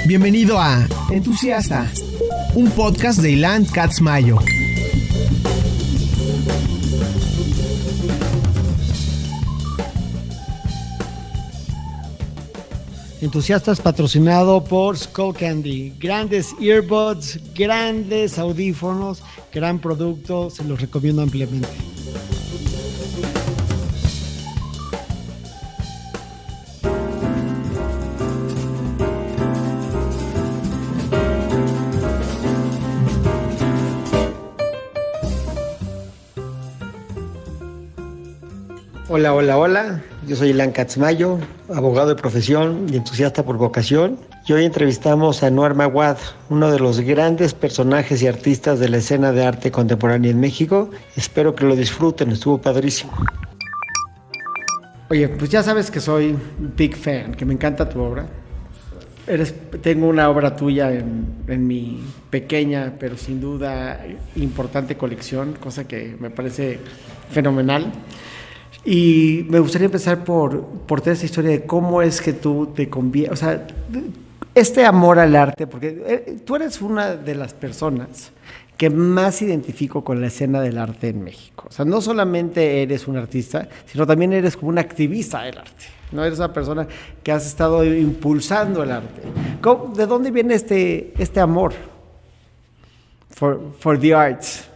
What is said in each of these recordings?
Bienvenido a Entusiasta, un podcast de Ilan Katz-Mayo. Entusiastas patrocinado por Skullcandy. Grandes earbuds, grandes audífonos, gran producto, se los recomiendo ampliamente. Hola, hola, hola. Yo soy Ilan Katz-Mayo, abogado de profesión y entusiasta por vocación. Y hoy entrevistamos a Anouar Mawad, uno de los grandes personajes y artistas de la escena de arte contemporánea en México. Espero que lo disfruten, estuvo padrísimo. Oye, pues ya sabes que soy un big fan, que me encanta tu obra. Tengo una obra tuya en mi pequeña, pero sin duda importante colección, cosa que me parece fenomenal. Y me gustaría empezar por toda esa historia de cómo es que tú te conviertes, o sea, este amor al arte, porque tú eres una de las personas que más identifico con la escena del arte en México. O sea, no solamente eres un artista, sino también eres como un activista del arte. No eres una persona que has estado impulsando el arte. ¿De dónde viene este amor for the arts?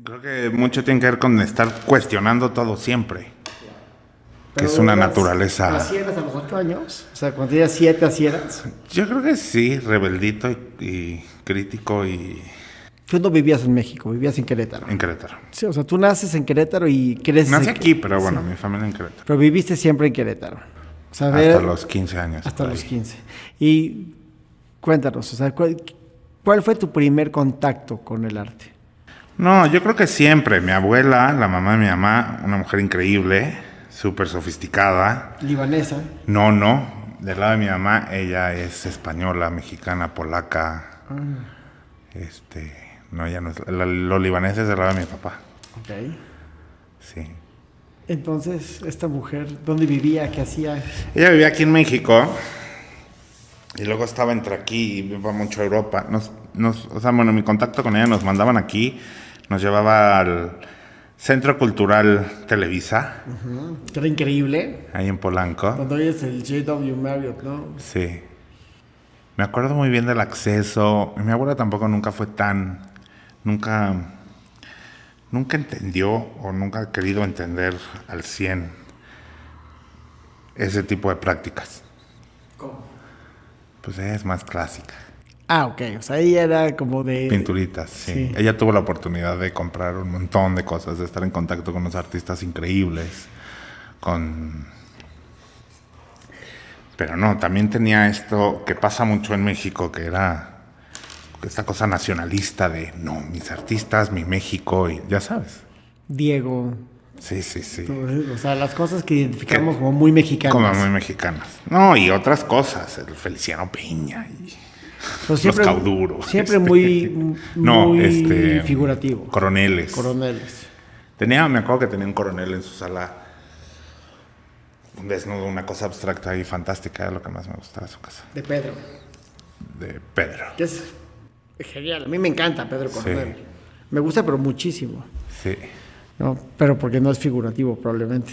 Creo que mucho tiene que ver con estar cuestionando todo siempre. Que es una naturaleza. ¿Así eras a los 8 años? O sea, cuando tenías 7, ¿así eras? Yo creo que sí, rebeldito y crítico y... Tú no vivías en México, vivías en Querétaro. En Querétaro. Sí, o sea, tú naces en Querétaro y creces Nací aquí, pero bueno, sí. Mi familia en Querétaro. Pero viviste siempre en Querétaro. O sea, hasta los 15 años. Hasta los 15. Y cuéntanos, o sea, ¿cuál fue tu primer contacto con el arte? No, yo creo que siempre. Mi abuela, la mamá de mi mamá, una mujer increíble, súper sofisticada. ¿Libanesa? No. Del lado de mi mamá, ella es española, mexicana, polaca. No, ella no es. Los libaneses del lado de mi papá. Ok. Sí. Entonces, esta mujer, ¿dónde vivía? ¿Qué hacía? Ella vivía aquí en México. Y luego estaba entre aquí y iba mucho a Europa. O sea, bueno, mi contacto con ella nos mandaban aquí. Nos llevaba al Centro Cultural Televisa. Uh-huh. Que era increíble. Ahí en Polanco. Cuando hoy es el J.W. Marriott, ¿no? Sí. Me acuerdo muy bien del acceso. Mi abuela tampoco nunca fue tan... Nunca entendió o nunca ha querido entender al 100 ese tipo de prácticas. ¿Cómo? Pues ella es más clásica. Ah, ok. O sea, ella era como de... Pinturitas, sí. Ella tuvo la oportunidad de comprar un montón de cosas, de estar en contacto con unos artistas increíbles, Pero no, también tenía esto que pasa mucho en México, que era esta cosa nacionalista de, no, mis artistas, mi México, y ya sabes. Diego. Sí. O sea, las cosas que identificamos como muy mexicanas. Como muy mexicanas. No, y otras cosas, el Feliciano Peña y... Pues siempre, los cauduros. Siempre muy figurativo. Coroneles. Me acuerdo que tenía un coronel en su sala, un desnudo, una cosa abstracta y fantástica, era lo que más me gustaba de su casa. De Pedro. Que es genial. A mí me encanta Pedro Coronel. Sí. Me gusta, pero muchísimo. Sí. No, pero porque no es figurativo, probablemente.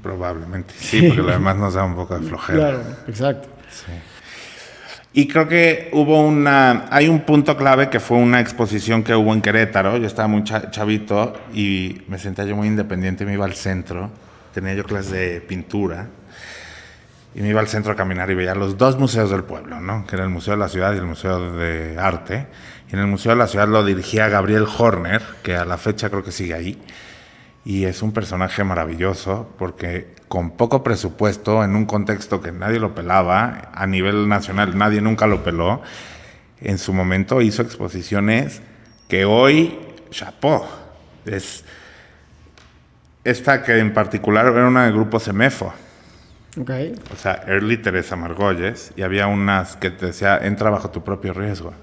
Probablemente. Sí, porque lo demás nos da un poco de flojera. Claro, exacto. Sí. Y creo que hay un punto clave que fue una exposición que hubo en Querétaro. Yo estaba muy chavito y me sentía yo muy independiente, me iba al centro, tenía yo clases de pintura y me iba al centro a caminar y veía los dos museos del pueblo, ¿no? Que era el Museo de la Ciudad y el Museo de Arte. Y en el Museo de la Ciudad lo dirigía Gabriel Horner, que a la fecha creo que sigue ahí. Y es un personaje maravilloso porque con poco presupuesto, en un contexto que nadie lo pelaba, a nivel nacional nadie nunca lo peló, en su momento hizo exposiciones que hoy, chapeau, esta que en particular era una del grupo Semefo. Okay. O sea, Early Teresa Margolles, y había unas que te decía, entra bajo tu propio riesgo.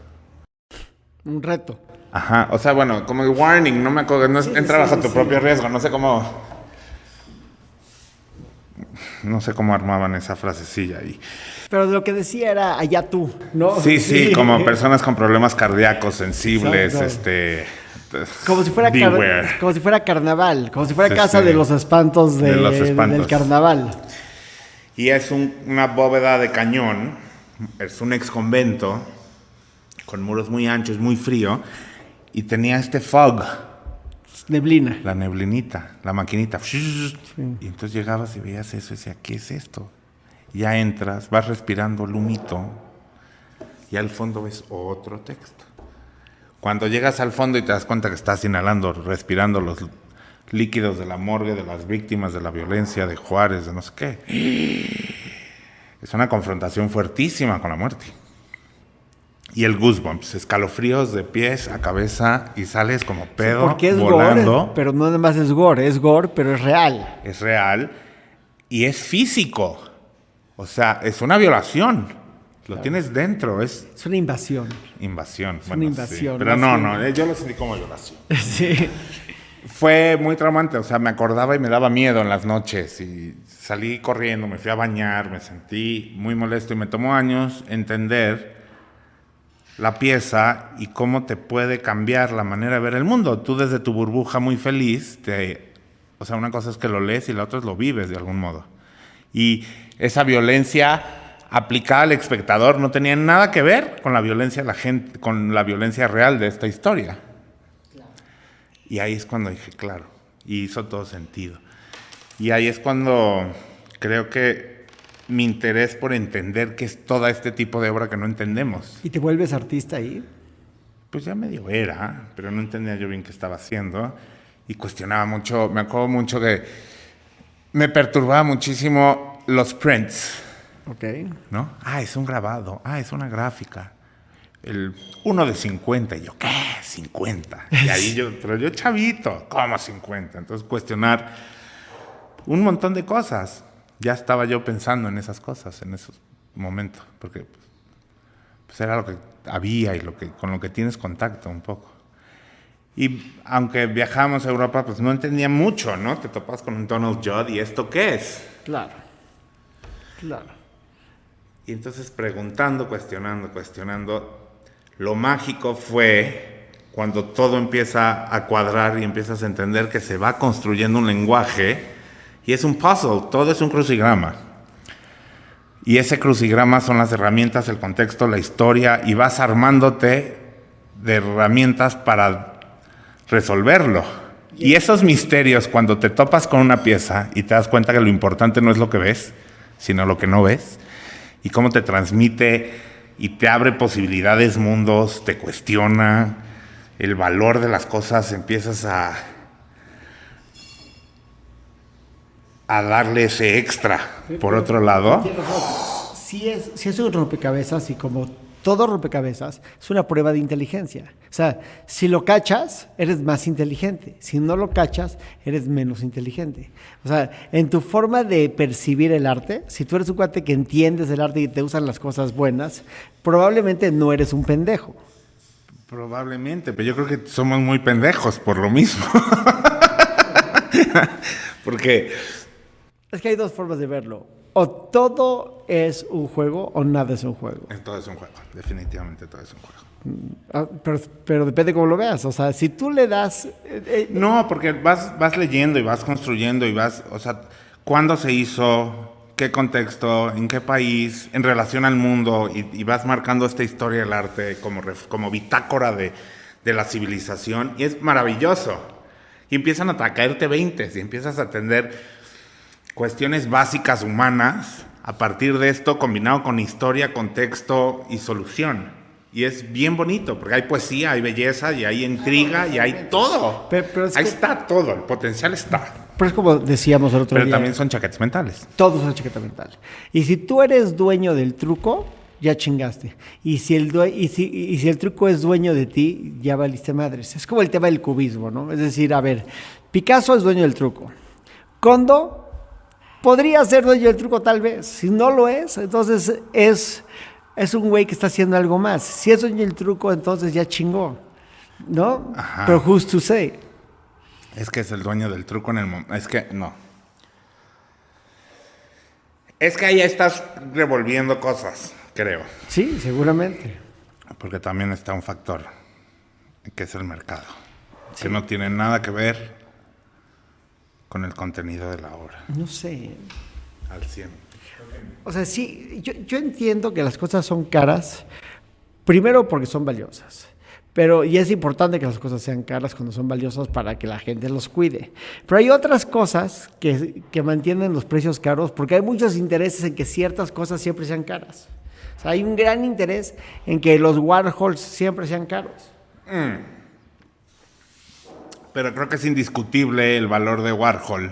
Un reto. Ajá, o sea, bueno, como el warning, no me acuerdo, no es, entra bajo tu propio riesgo, no sé cómo... no sé cómo armaban esa frasecilla ahí. Pero lo que decía era allá tú, ¿no? Sí, como personas con problemas cardíacos, sensibles, como si fuera como si fuera carnaval, como si fuera casa de los espantos del carnaval. Y es una bóveda de cañón, es un ex convento con muros muy anchos, muy frío, y tenía este fog. Neblina. La neblinita, la maquinita. Sí. Y entonces llegabas y veías eso y decías, ¿qué es esto? Ya entras, vas respirando el humito y al fondo ves otro texto. Cuando llegas al fondo y te das cuenta que estás inhalando, respirando los líquidos de la morgue, de las víctimas de la violencia, de Juárez, de no sé qué. Es una confrontación fuertísima con la muerte. Y el goosebumps, escalofríos de pies a cabeza y sales como pedo, porque es volando. Gore, pero no nada más es gore, pero es real. Es real y es físico. O sea, es una violación. Lo tienes dentro, es una invasión. Invasión. Es una invasión. Sí. Pero no, yo lo sentí como violación. Sí. Fue muy traumante, o sea, me acordaba y me daba miedo en las noches y salí corriendo, me fui a bañar, me sentí muy molesto y me tomó años entender la pieza y cómo te puede cambiar la manera de ver el mundo. Tú desde tu burbuja muy feliz, o sea, una cosa es que lo lees y la otra es lo vives de algún modo. Y esa violencia aplicada al espectador no tenía nada que ver con la violencia de la gente, con la violencia real de esta historia. Claro. Y ahí es cuando dije, claro, y hizo todo sentido. Y ahí es cuando creo que mi interés por entender qué es todo este tipo de obra que no entendemos. ¿Y te vuelves artista ahí? Pues ya medio era, pero no entendía yo bien qué estaba haciendo. Y cuestionaba mucho, me acuerdo mucho que me perturbaba muchísimo los prints. Ok. ¿No? Es un grabado, es una gráfica. El 1 de 50, y yo, ¿qué? 50. Y ahí pero yo chavito, ¿cómo 50? Entonces cuestionar un montón de cosas. Ya estaba yo pensando en esas cosas, en esos momentos, porque pues era lo que había y con lo que tienes contacto un poco. Y aunque viajábamos a Europa, pues no entendía mucho, ¿no? Te topas con un Donald Judd y ¿esto qué es? Claro. Y entonces cuestionando, lo mágico fue cuando todo empieza a cuadrar y empiezas a entender que se va construyendo un lenguaje. Y es un puzzle, todo es un crucigrama. Y ese crucigrama son las herramientas, el contexto, la historia, y vas armándote de herramientas para resolverlo. Y esos misterios, cuando te topas con una pieza y te das cuenta que lo importante no es lo que ves, sino lo que no ves, y cómo te transmite y te abre posibilidades, mundos, te cuestiona el valor de las cosas, empiezas a darle ese extra, por otro lado. Si es un rompecabezas y como todo rompecabezas, es una prueba de inteligencia. O sea, si lo cachas, eres más inteligente. Si no lo cachas, eres menos inteligente. O sea, en tu forma de percibir el arte, si tú eres un cuate que entiendes el arte y te usan las cosas buenas, probablemente no eres un pendejo. Probablemente, pero yo creo que somos muy pendejos por lo mismo. Porque es que hay dos formas de verlo. O todo es un juego o nada es un juego. Todo es un juego, definitivamente todo es un juego. Pero depende cómo lo veas. O sea, si tú le das... No, porque vas leyendo y vas construyendo y o sea, ¿cuándo se hizo? ¿Qué contexto? ¿En qué país? En relación al mundo. Y vas marcando esta historia del arte como bitácora de la civilización. Y es maravilloso. Y empiezan a caerte 20 y empiezas a atender cuestiones básicas humanas a partir de esto combinado con historia, contexto y solución. Y es bien bonito, porque hay poesía, hay belleza, y hay intriga, y hay todo. Pero ahí está todo, el potencial está. Pero es como decíamos el otro día. Pero también son chaquetas mentales. Todos son chaqueta mental. Y si tú eres dueño del truco, ya chingaste. Y si el truco es dueño de ti, ya valiste madres. Es como el tema del cubismo, ¿no? Es decir, a ver, Picasso es dueño del truco. Kondo podría ser dueño del truco tal vez. Si no lo es, entonces es un güey que está haciendo algo más. Si es dueño del truco, entonces ya chingó, ¿no? Ajá. Pero who's to say? Es que es el dueño del truco en el momento. Es que no. Es que ahí estás revolviendo cosas, creo. Sí, seguramente. Porque también está un factor, que es el mercado. Sí. Que no tiene nada que ver con el contenido de la obra. No sé. Al 100. O sea, sí, yo entiendo que las cosas son caras, primero porque son valiosas. Y es importante que las cosas sean caras cuando son valiosas para que la gente los cuide. Pero hay otras cosas que mantienen los precios caros porque hay muchos intereses en que ciertas cosas siempre sean caras. O sea, hay un gran interés en que los Warhols siempre sean caros. Pero creo que es indiscutible el valor de Warhol.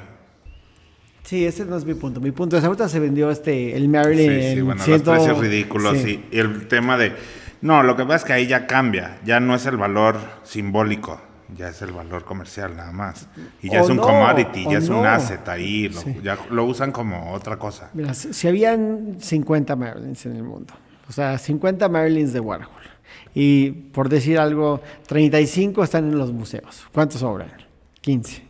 Sí, ese no es mi punto. Mi punto es, ahorita se vendió el Marilyn sí, bueno, los precios ridículos sí. Y el tema de... No, lo que pasa es que ahí ya cambia. Ya no es el valor simbólico, ya es el valor comercial nada más. Y ya es un commodity, ya es un asset ahí. Ya lo usan como otra cosa. Mira, si habían 50 Marilyns en el mundo, o sea, 50 Marilyns de Warhol, y por decir algo, 35 están en los museos. ¿Cuántos sobran? 15.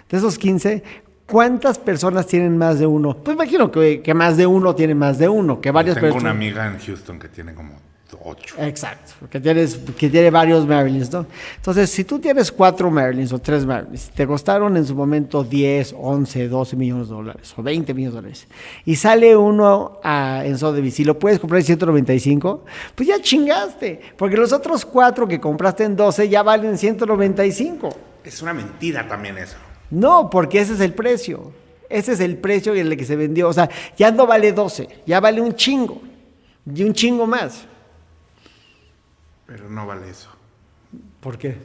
De esos 15, ¿cuántas personas tienen más de uno? Pues imagino que más de uno tiene más de uno, que varias personas. Tengo una amiga en Houston que tiene como 8. Exacto, que tiene varios Marilyns, ¿no? Entonces, si tú tienes 4 Marilyns o 3 Marilyns, te costaron en su momento 10, 11, 12 millones de dólares o 20 millones de dólares, y sale uno en Sotheby's y lo puedes comprar en 195, pues ya chingaste, porque los otros 4 que compraste en 12 ya valen 195. Es una mentira también eso. No, porque ese es el precio. Ese es el precio en el que se vendió. O sea, ya no vale 12, ya vale un chingo. Y un chingo más. Pero no vale eso. ¿Por qué?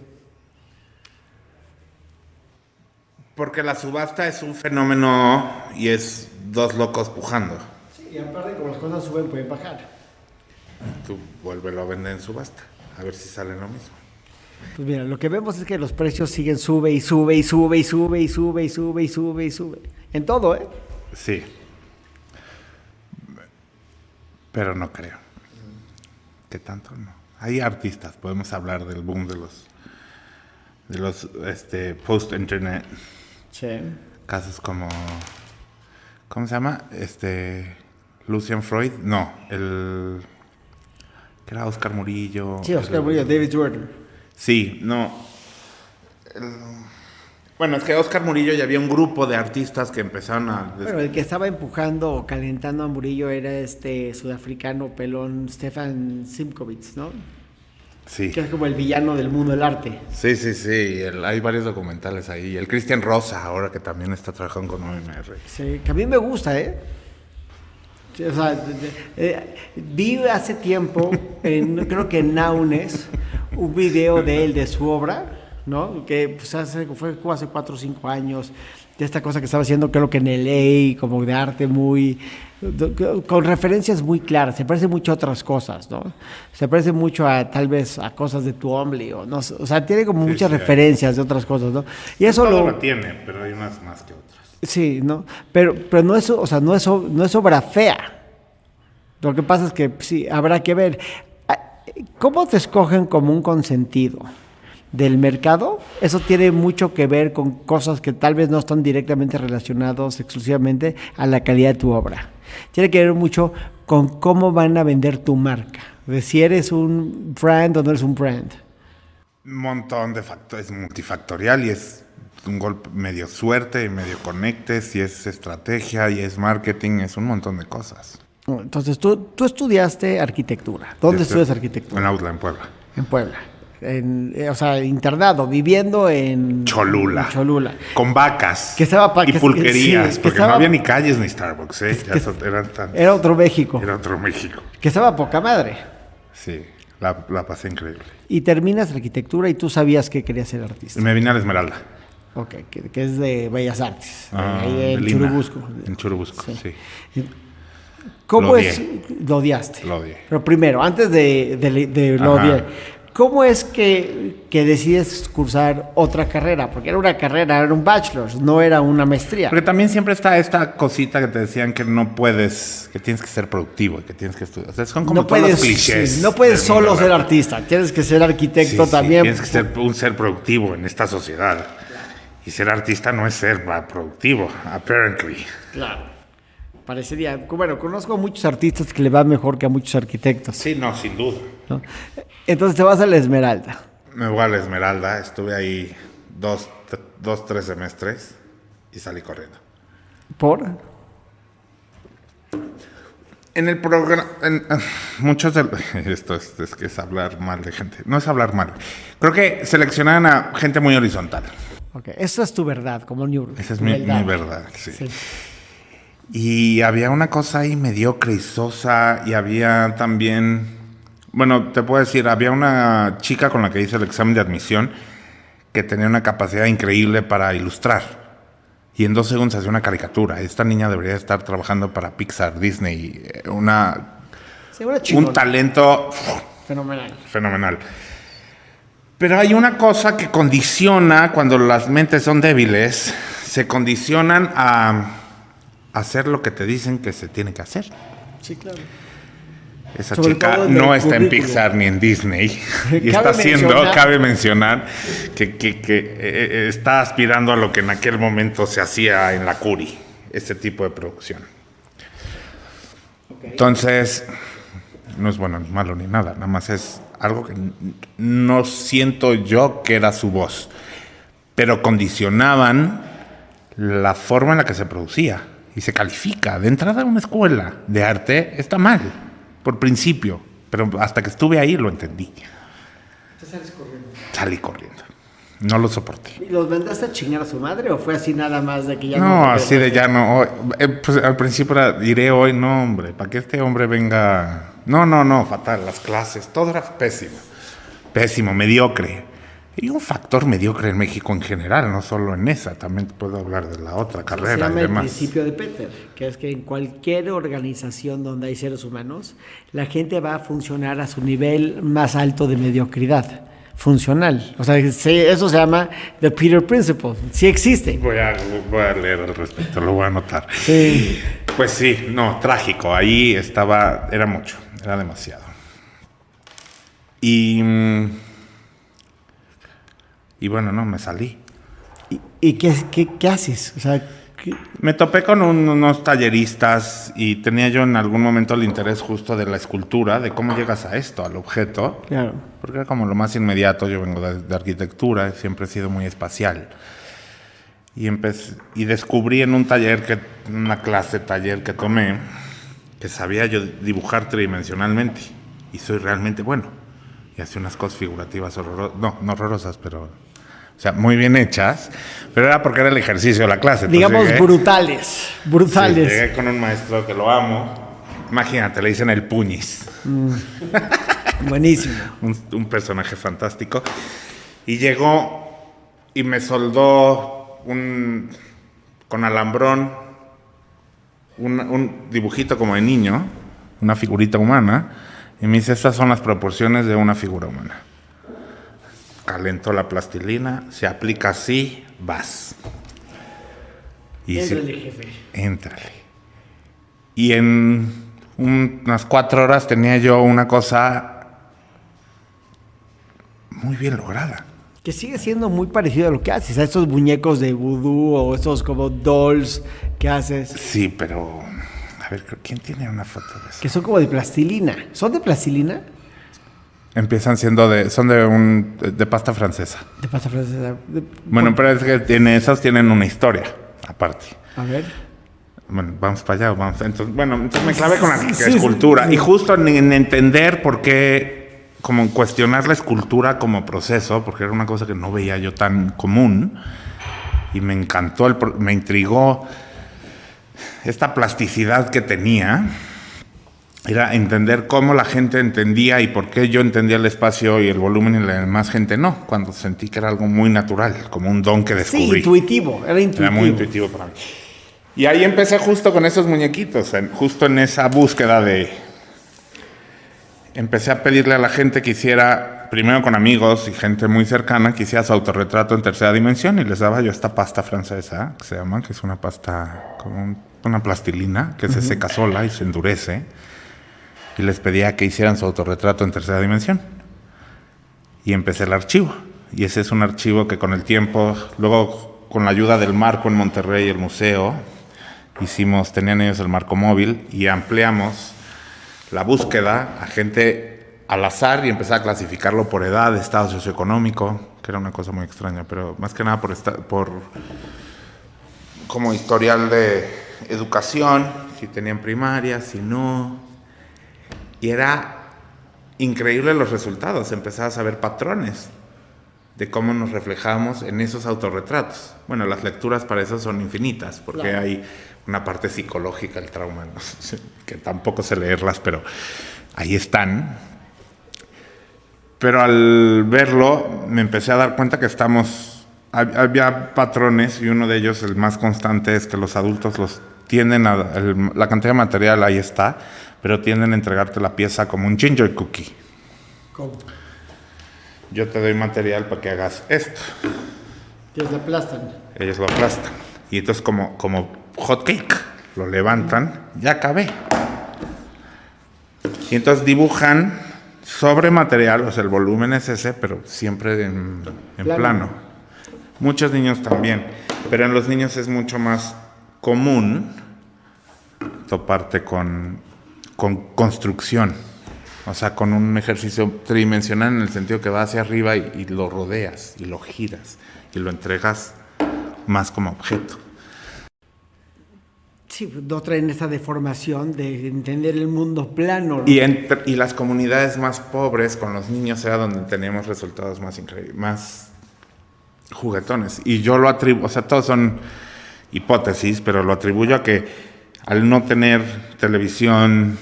Porque la subasta es un fenómeno y es dos locos pujando. Sí, y aparte como las cosas suben pueden bajar. Tú vuélvelo a vender en subasta, a ver si sale lo mismo. Pues mira, lo que vemos es que los precios siguen sube y sube y sube y sube y sube y sube y sube y sube. En todo, ¿eh? Sí. Pero no creo. ¿Qué tanto no? Hay artistas, podemos hablar del boom de los post-internet. Sí. Casos como, ¿cómo se llama? Lucian Freud, no, que era Oscar Murillo. Sí, Oscar Murillo, David Jordan. Sí, no. Bueno, es que Oscar Murillo ya había un grupo de artistas que empezaron a... Pero el que estaba empujando o calentando a Murillo era sudafricano pelón Stefan Simkovich, ¿no? Sí. Que es como el villano del mundo del arte. Sí. Hay varios documentales ahí. El Cristian Rosa, ahora que también está trabajando con OMR. Sí, que a mí me gusta, ¿eh? Sí, o sea, vi hace tiempo, creo que en Naunes, un video de él, de su obra, ¿no? Que pues, fue hace 4 o 5 años, de esta cosa que estaba haciendo, creo que en LA, como de arte con referencias muy claras. Se parece mucho a otras cosas, ¿no? Se parece mucho tal vez a cosas de Twombly, o no, o sea, tiene como muchas referencias de otras cosas, ¿no? Y eso todo lo tiene, pero hay unas más que otras. Sí, ¿no? Pero no es, o sea, no es obra fea. Lo que pasa es que sí, habrá que ver. ¿Cómo te escogen como un consentido del mercado? Eso tiene mucho que ver con cosas que tal vez no están directamente relacionados exclusivamente a la calidad de tu obra. Tiene que ver mucho con cómo van a vender tu marca. De si eres un brand o no eres un brand. Un montón de factores, es multifactorial y es un golpe medio suerte y medio conectes y es estrategia y es marketing, es un montón de cosas. Entonces, tú estudiaste arquitectura. ¿Dónde estudias arquitectura? En Autla, en Puebla. En Puebla. O sea, internado, viviendo en Cholula. Con vacas y pulquerías, porque no había ni calles ni Starbucks, ¿eh? Era otro México. Era otro México. Que estaba poca madre. Sí, la pasé increíble. Y terminas arquitectura y tú sabías que querías ser artista. Me vine a la Esmeralda. Ok, que es de Bellas Artes. Ahí en Churubusco. En Churubusco, sí. ¿Cómo es? Lo odiaste. Lo odié. Pero primero, antes de lo odiar, ¿cómo es que decides cursar otra carrera? Porque era una carrera, era un bachelor's, no era una maestría. Porque también siempre está esta cosita que te decían que no puedes, que tienes que ser productivo, que tienes que estudiar. O sea, son como todos los clichés. Sí, no puedes solo ser artista, tienes que ser arquitecto también. Tienes que ser un ser productivo en esta sociedad. Y ser artista no es ser productivo, apparently. Claro. Parecería, bueno, conozco a muchos artistas que le va mejor que a muchos arquitectos. Sí, no, sin duda. ¿No? Entonces te vas a la Esmeralda. Me voy a la Esmeralda, estuve ahí 3 semestres y salí corriendo. ¿Por? En el programa, muchos de esto es que es hablar mal de gente, no es hablar mal. Creo que seleccionaban a gente muy horizontal. Ok, esa es tu verdad, como New. Esa es mi verdad, sí. Y había una cosa ahí mediocre y sosa, y había también, bueno, te puedo decir, había una chica con la que hice el examen de admisión que tenía una capacidad increíble para ilustrar. Y en 2 segundos hacía una caricatura. Esta niña debería estar trabajando para Pixar, Disney, un talento fenomenal. Pero hay una cosa que condiciona, cuando las mentes son débiles, se condicionan a hacer lo que te dicen que se tiene que hacer. Sí, claro. Esa chica no está en Pixar ni en Disney. Y cabe mencionar que está aspirando a lo que en aquel momento se hacía en la Curie, este tipo de producción. Okay. Entonces, no es bueno ni malo ni nada, nada más es algo que no siento yo que era su voz, pero condicionaban la forma en la que se producía y se califica. De entrada, una escuela de arte está mal, por principio, pero hasta que estuve ahí lo entendí. ¿Te sales corriendo? Salí corriendo. No lo soporté. ¿Y los mandaste a chingar a su madre o fue así nada más de que ya no? No, así de ya no. Pues al principio diré hoy, no, hombre, para que este hombre venga. No, fatal, las clases, todo era pésimo, mediocre. Y un factor mediocre en México en general, no solo en esa, también puedo hablar de la otra carrera se llama y demás. El principio de Peter, que es que en cualquier organización donde hay seres humanos, la gente va a funcionar a su nivel más alto de mediocridad funcional. O sea, eso se llama The Peter Principle. Sí existe. Voy a leer al respecto, lo voy a anotar. Sí. Pues sí, no, trágico. Ahí era mucho, era demasiado. Y bueno, no, me salí. ¿Y qué haces? O sea, me topé con unos talleristas y tenía yo en algún momento el interés justo de la escultura, de cómo llegas a esto, al objeto. Claro. Porque era como lo más inmediato. Yo vengo de arquitectura, siempre he sido muy espacial. Y descubrí en una taller que tomé, que sabía yo dibujar tridimensionalmente. Y soy realmente bueno. Y hacía unas cosas figurativas horrorosas. No horrorosas, pero... O sea, muy bien hechas, pero era porque era el ejercicio de la clase. Digamos brutales. Sí, llegué con un maestro que lo amo. Imagínate, le dicen el Puñis. Buenísimo. un personaje fantástico. Y llegó y me soldó con alambrón un dibujito como de niño, una figurita humana, y me dice, estas son las proporciones de una figura humana. Calentó la plastilina, se aplica así, vas. Éntrale, jefe. Éntrale. Y en unas 4 horas tenía yo una cosa muy bien lograda. Que sigue siendo muy parecido a lo que haces, a estos muñecos de vudú o estos como dolls que haces. Sí, pero... A ver, ¿quién tiene una foto de eso? Que son como de plastilina. ¿Son de plastilina? Empiezan siendo de pasta francesa. De pasta francesa. Bueno, pero es que esas tienen una historia aparte. A ver. Bueno, vamos para allá. Entonces me clavé con la escultura. Sí. Y justo en entender por qué, como en cuestionar la escultura como proceso, porque era una cosa que no veía yo tan común. Y me encantó, me intrigó esta plasticidad que tenía. Era entender cómo la gente entendía y por qué yo entendía el espacio y el volumen y la demás gente no, cuando sentí que era algo muy natural, como un don que descubrí. Sí, intuitivo, era intuitivo. Era muy intuitivo para mí. Y ahí empecé justo con esos muñequitos, justo en esa búsqueda Empecé a pedirle a la gente que hiciera, primero con amigos y gente muy cercana, que hiciera su autorretrato en 3ª dimensión y les daba yo esta pasta francesa, que se llama, que es una pasta, como una plastilina, que se seca sola y se endurece. Y les pedía que hicieran su autorretrato en 3ª dimensión. Y empecé el archivo. Y ese es un archivo que con el tiempo, luego con la ayuda del Marco en Monterrey, el museo, tenían ellos el marco móvil y ampliamos la búsqueda a gente al azar y empecé a clasificarlo por edad, estado socioeconómico, que era una cosa muy extraña, pero más que nada por como historial de educación, si tenían primaria, si no. Y era increíble los resultados, empezabas a ver patrones de cómo nos reflejamos en esos autorretratos. Bueno, las lecturas para eso son infinitas, porque claro, hay una parte psicológica, el trauma, ¿no? Que tampoco sé leerlas, pero ahí están. Pero al verlo, me empecé a dar cuenta que había patrones, y uno de ellos, el más constante, es que los adultos los tienden la cantidad de material ahí está, pero tienden a entregarte la pieza como un ginger cookie. ¿Cómo? Yo te doy material para que hagas esto. Ellos lo aplastan. Ellos lo aplastan. Y entonces como hot cake, lo levantan, ya acabé. Y entonces dibujan sobre material, o sea, el volumen es ese, pero siempre en plano. Muchos niños también, pero en los niños es mucho más común toparte con construcción. O sea, con un ejercicio tridimensional en el sentido que va hacia arriba y lo rodeas y lo giras y lo entregas más como objeto. Sí, no traen esa deformación de entender el mundo plano, ¿no? Y las comunidades más pobres con los niños era donde teníamos resultados más increíbles, más juguetones. Y yo lo atribuyo, o sea, todos son hipótesis, pero lo atribuyo a que al no tener televisión,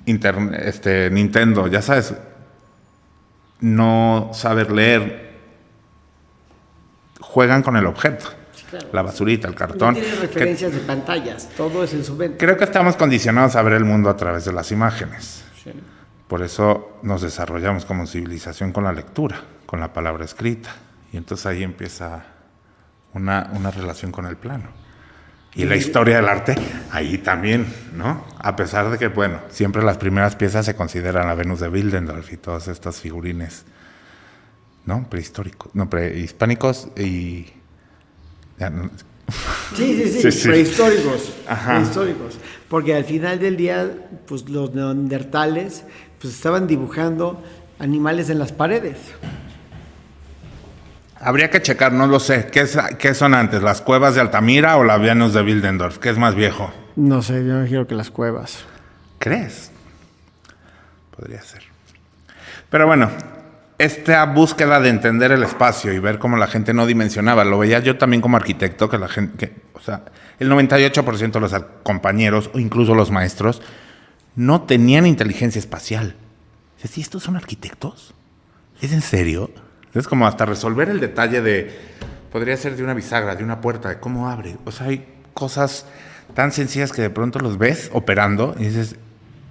internet, Nintendo, ya sabes, no saber leer, juegan con el objeto, sí, claro, la basurita, el cartón. No tiene referencias de pantallas, todo es en su mente. Creo que estamos condicionados a ver el mundo a través de las imágenes. Sí. Por eso nos desarrollamos como civilización con la lectura, con la palabra escrita. Y entonces ahí empieza una relación con el plano. Y la historia del arte, ahí también, ¿no? A pesar de que, bueno, siempre las primeras piezas se consideran la Venus de Willendorf y todas estas figurines, ¿no? Prehispánicos y... Sí, prehistóricos. Ajá. Prehistóricos. Porque al final del día, pues los neandertales pues estaban dibujando animales en las paredes. Habría que checar, no lo sé. ¿Qué son antes, las cuevas de Altamira o la Venus de Willendorf? ¿Qué es más viejo? No sé, yo me imagino que las cuevas. ¿Crees? Podría ser. Pero bueno, esta búsqueda de entender el espacio y ver cómo la gente no dimensionaba, lo veía yo también como arquitecto, que la gente, o sea, el 98% de los compañeros o incluso los maestros no tenían inteligencia espacial. ¿Sí, estos son arquitectos? ¿Es en serio? Es como hasta resolver el detalle podría ser de una bisagra, de una puerta, de cómo abre. O sea, hay cosas tan sencillas que de pronto los ves operando y dices,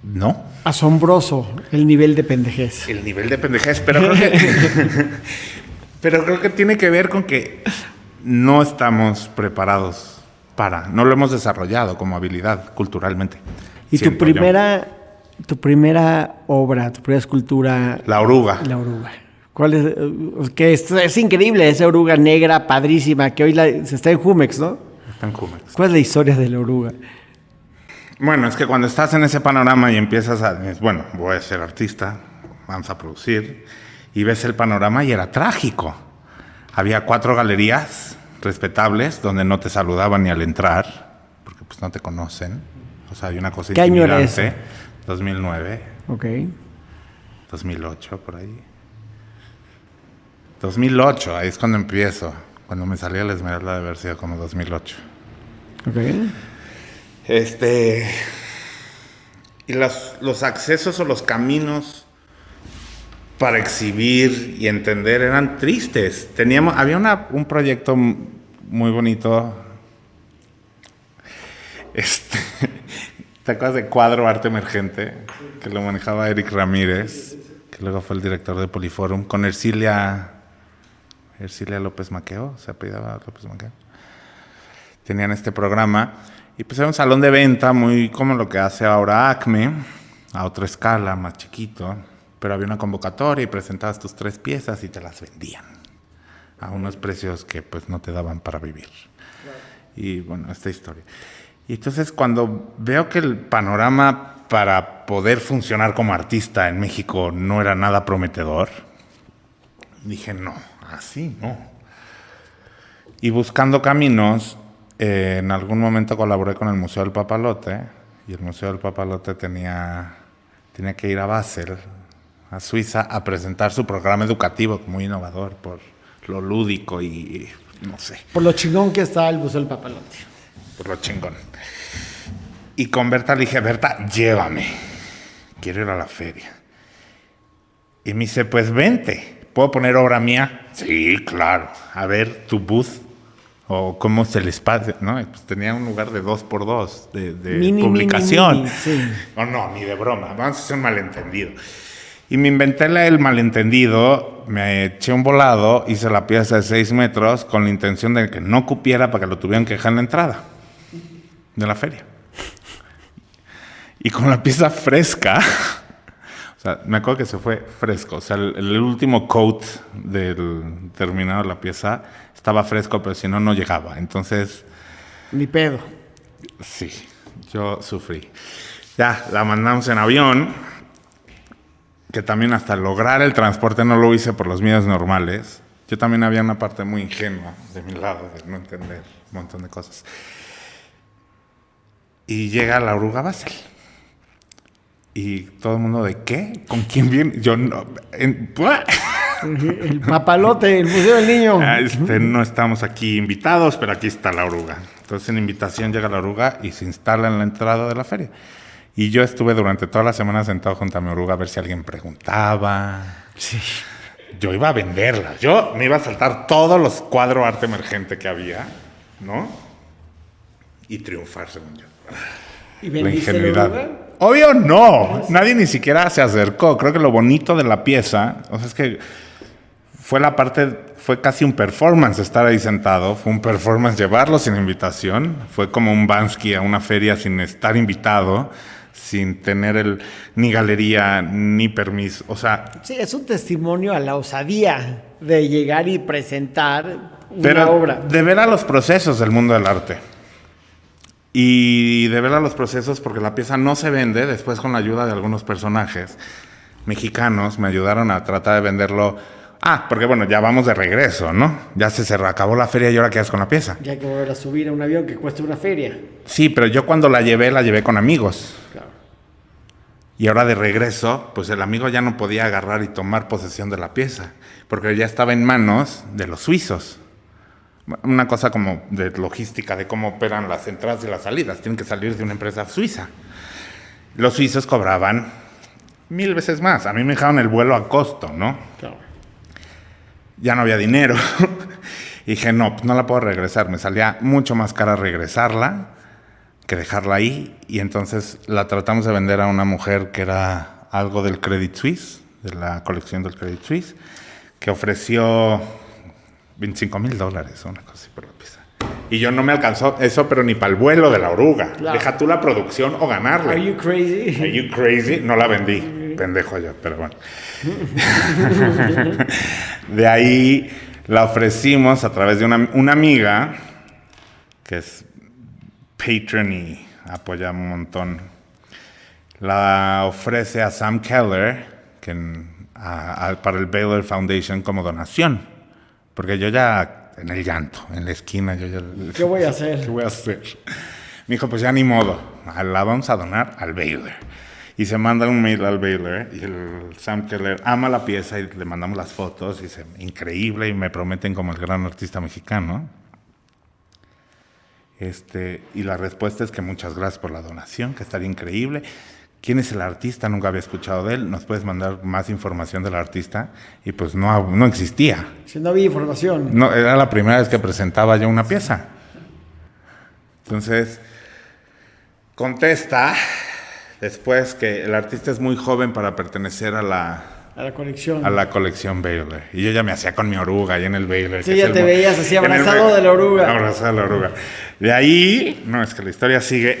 no. Asombroso el nivel de pendejez. El nivel de pendejez, pero creo que tiene que ver con que no estamos preparados no lo hemos desarrollado como habilidad culturalmente. ¿Y tu primera obra, tu primera escultura? La oruga. La oruga. ¿Cuál es? Que es increíble, esa oruga negra, padrísima, que hoy se está en Jumex, ¿no? Está en Jumex. ¿Cuál es la historia de la oruga? Bueno, es que cuando estás en ese panorama y empiezas voy a ser artista, vamos a producir, y ves el panorama y era trágico. Había 4 galerías respetables donde no te saludaban ni al entrar, porque pues no te conocen. O sea, hay una cosa intimidante. ¿Qué año era eso? 2009. Ok. 2008, por ahí. 2008, ahí es cuando empiezo. Cuando me salía la Esmeralda de haber sido como 2008. Ok. Y los accesos o los caminos para exhibir y entender eran tristes. Había un proyecto muy bonito. ¿Te acuerdas de Cuadro Arte Emergente? Que lo manejaba Eric Ramírez, que luego fue el director de Poliforum, con Ercilia López Maqueo, se apellidaba López Maqueo. Tenían este programa y pues era un salón de venta muy como lo que hace ahora Acme, a otra escala, más chiquito, pero había una convocatoria y presentabas tus 3 piezas y te las vendían a unos precios que pues no te daban para vivir. Claro. Y bueno, esta historia. Y entonces cuando veo que el panorama para poder funcionar como artista en México no era nada prometedor, dije, no, así no. Y buscando caminos, en algún momento colaboré con el Museo del Papalote, y el Museo del Papalote tenía que ir a Basel, a Suiza, a presentar su programa educativo, muy innovador, por lo lúdico y no sé. Por lo chingón que está el Museo del Papalote. Por lo chingón. Y con Berta le dije, Berta, llévame. Quiero ir a la feria. Y me dice, pues vente. ¿Puedo poner obra mía? Sí, claro. A ver, tu booth. O cómo es el espacio, ¿no? Y pues tenía un lugar de 2x2 de publicación. Mini, sí. No, ni de broma. Vamos a hacer un malentendido. Y me inventé el malentendido, me eché un volado, hice la pieza de 6 metros con la intención de que no cupiera para que lo tuvieran que dejar en la entrada de la feria. Y con la pieza fresca, o sea, me acuerdo que se fue fresco, o sea, el último coat del terminado de la pieza estaba fresco, pero si no, no llegaba. Entonces... Ni pedo. Sí, yo sufrí. Ya, la mandamos en avión, que también hasta lograr el transporte no lo hice por los medios normales. Yo también había una parte muy ingenua de mi lado, de no entender un montón de cosas. Y llega la oruga Basel. Y todo el mundo, ¿de qué? ¿Con quién viene? Yo no... El Papalote, el Museo del Niño. No estamos aquí invitados, pero aquí está la oruga. Entonces en invitación llega la oruga y se instala en la entrada de la feria. Y yo estuve durante toda la semana sentado junto a mi oruga a ver si alguien preguntaba. Sí. Yo iba a venderla. Yo me iba a saltar todos los cuadros arte emergente que había, ¿no? Y triunfar, según yo. ¿Y vendiste la oruga? Obvio no. Nadie ni siquiera se acercó. Creo que lo bonito de la pieza, o sea, es que fue casi un performance estar ahí sentado. Fue un performance llevarlo sin invitación. Fue como un Bansky a una feria sin estar invitado, sin tener ni galería, ni permiso. O sea... Sí, es un testimonio a la osadía de llegar y presentar una obra. De ver a los procesos del mundo del arte. Y de ver a los procesos, porque la pieza no se vende. Después, con la ayuda de algunos personajes mexicanos, me ayudaron a tratar de venderlo. Porque bueno, ya vamos de regreso, ¿no? Ya acabó la feria y ahora quedas con la pieza. Ya hay que volver a subir a un avión que cuesta una feria. Sí, pero yo cuando la llevé con amigos. Claro. Y ahora de regreso, pues el amigo ya no podía agarrar y tomar posesión de la pieza, porque ya estaba en manos de los suizos. Una cosa como de logística, de cómo operan las entradas y las salidas. Tienen que salir de una empresa suiza. Los suizos cobraban 1000 veces más. A mí me dejaron el vuelo a costo, ¿no? Claro. Ya no había dinero. Y dije, no, pues no la puedo regresar. Me salía mucho más cara regresarla que dejarla ahí. Y entonces la tratamos de vender a una mujer que era algo del Credit Suisse, de la colección del Credit Suisse, que ofreció $25,000, una cosa así por la pieza. Y yo no me alcanzó eso, pero ni para el vuelo de la oruga. Claro. Deja tú la producción o ganarle. Are you crazy? Are you crazy? No la vendí. Pendejo yo, pero bueno. De ahí la ofrecimos a través de una amiga que es patron y apoya un montón. La ofrece a Sam Keller para el Baylor Foundation como donación. Porque yo ya, en el llanto, en la esquina, yo ya... ¿Qué voy a hacer? ¿Qué voy a hacer? Me dijo, pues ya ni modo, la vamos a donar al Baylor. Y se manda un mail al Baylor y el Sam Keller ama la pieza y le mandamos las fotos y dice, increíble, y me prometen como el gran artista mexicano. Y la respuesta es que muchas gracias por la donación, que estaría increíble. ¿Quién es el artista? Nunca había escuchado de él. ¿Nos puedes mandar más información del artista? Y pues no existía. Si no había información. No, era la primera vez que presentaba yo una pieza. Entonces, contesta después que el artista es muy joven para pertenecer a la colección. A la colección Baylor. Y yo ya me hacía con mi oruga ahí en el Baylor. Sí, ya te veías así abrazado de la oruga. Abrazado de la oruga. De ahí, no, es que la historia sigue,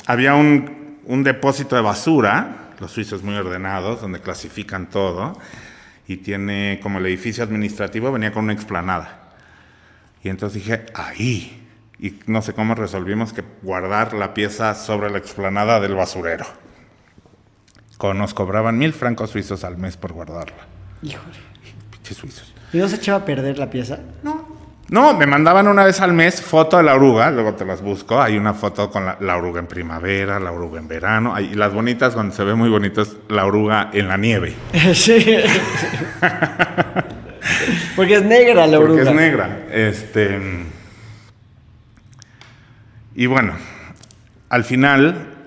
había un depósito de basura, los suizos muy ordenados, donde clasifican todo, y tiene como el edificio administrativo, venía con una explanada. Y entonces dije, ahí. Y no sé cómo resolvimos que guardar la pieza sobre la explanada del basurero. Nos cobraban 1,000 francos suizos al mes por guardarla. Híjole. Pinches suizos. ¿Y no se echaba a perder la pieza? No, me mandaban una vez al mes foto de la oruga, luego te las busco. Hay una foto con la oruga en primavera, la oruga en verano. Y las bonitas, cuando se ve muy bonito, es la oruga en la nieve. Sí. Porque es negra la oruga. Porque es negra. Y bueno, al final,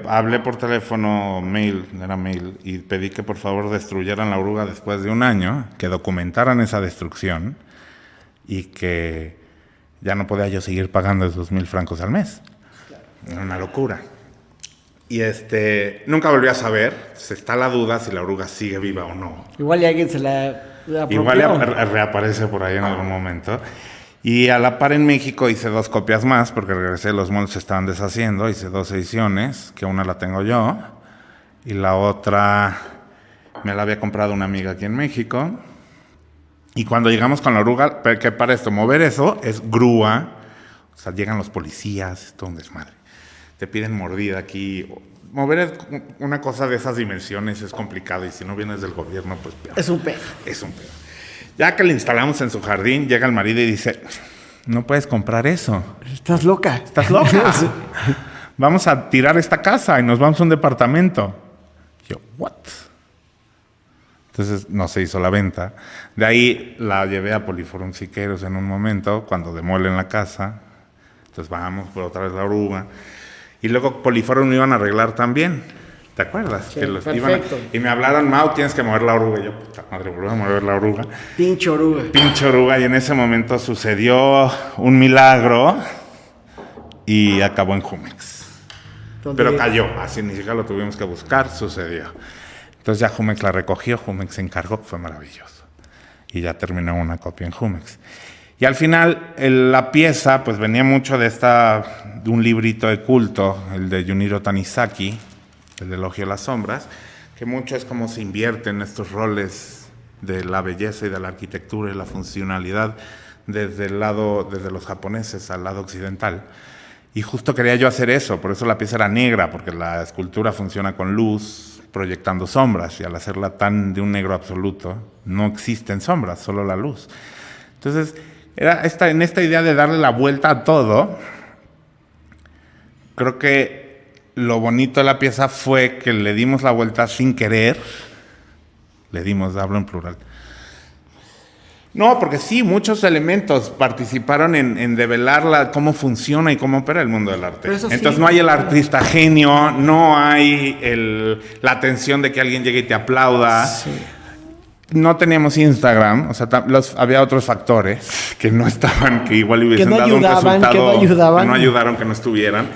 hablé por teléfono, era mail, y pedí que por favor destruyeran la oruga después de un año, que documentaran esa destrucción y que ya no podía yo seguir pagando esos 1,000 francos al mes. Era una locura. Y nunca volví a saber, está la duda si la oruga sigue viva o no. Igual y alguien se la apropió. Igual reaparece por ahí en algún momento. Y a la par en México hice 2 copias más, porque regresé, los moldes se estaban deshaciendo, hice 2 ediciones, que una la tengo yo, y la otra me la había comprado una amiga aquí en México. Y cuando llegamos con la oruga, que para esto, mover eso es grúa, o sea, llegan los policías, es todo un desmadre. Te piden mordida aquí. Mover una cosa de esas dimensiones es complicado, y si no vienes del gobierno, pues peor. Es un pedo. Es un pedo. Ya que le instalamos en su jardín, llega el marido y dice, no puedes comprar eso. Estás loca. Estás loca. Vamos a tirar esta casa y nos vamos a un departamento. Yo, ¿what? Entonces no se hizo la venta. De ahí la llevé a Poliforum Siqueiros en un momento, cuando demuelen la casa. Entonces vamos por otra vez la oruga. Y luego Poliforum iban a arreglar también. ¿Te acuerdas? Sí, que los perfecto. y me hablaron, Mau, tienes que mover la oruga. Y yo, puta madre, volví a mover la oruga. Pinche oruga. Pinche oruga. Y en ese momento sucedió un milagro y acabó en Jumex. Pero cayó, así ni siquiera lo tuvimos que buscar, sucedió. Entonces ya Jumex la recogió, Jumex se encargó, fue maravilloso. Y ya terminó una copia en Jumex. Y al final, la pieza, pues venía mucho de un librito de culto, el de Junichiro Tanizaki, el elogio de las sombras, que mucho es cómo se invierten estos roles de la belleza y de la arquitectura y la funcionalidad desde los japoneses al lado occidental. Y justo quería yo hacer eso, por eso la pieza era negra, porque la escultura funciona con luz, proyectando sombras, y al hacerla tan de un negro absoluto, no existen sombras, solo la luz. Entonces, era en esta idea de darle la vuelta a todo. Creo que lo bonito de la pieza fue que le dimos la vuelta sin querer. Hablo en plural. No, porque sí, muchos elementos participaron en develar cómo funciona y cómo opera el mundo del arte. Entonces sí, no hay el artista genio, no hay la tensión de que alguien llegue y te aplauda. Sí. No teníamos Instagram, o sea, había otros factores que no estaban, que igual hubiesen dado un resultado, que no ayudaron, que no estuvieran.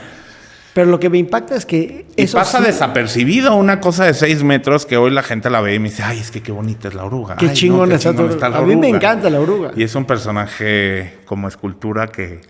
Pero lo que me impacta es que eso pasa desapercibido, una cosa de 6 metros que hoy la gente la ve y me dice, ay, es que qué bonita es la oruga. Qué chingón está la oruga. A mí me encanta la oruga. Y es un personaje como escultura que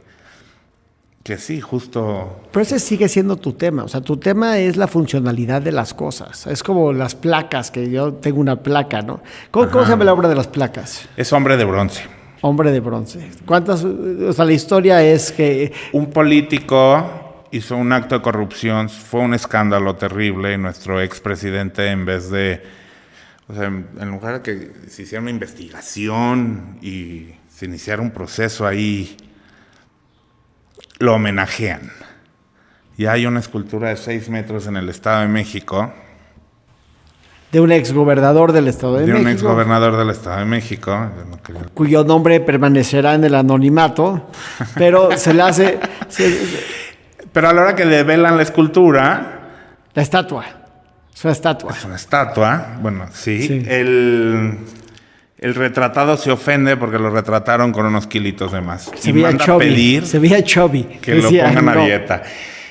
sí, justo. Pero ese sigue siendo tu tema. O sea, tu tema es la funcionalidad de las cosas. Es como las placas, que yo tengo una placa, ¿no? ¿Cómo se llama la obra de las placas? Es Hombre de Bronce. Hombre de Bronce. O sea, la historia es que un político hizo un acto de corrupción, fue un escándalo terrible, y nuestro expresidente, en vez de, o sea, en lugar de que se hiciera una investigación y se iniciara un proceso ahí, lo homenajean. Y hay una escultura de 6 metros en el Estado de México. De un exgobernador del Estado de México. De un exgobernador del Estado de México. Cuyo nombre permanecerá en el anonimato, pero se le hace... Pero a la hora que develan la escultura... La estatua. Es una estatua. Es una estatua, bueno, sí. El retratado se ofende porque lo retrataron con unos kilitos de más. Se veía chubby. Que lo pongan a dieta.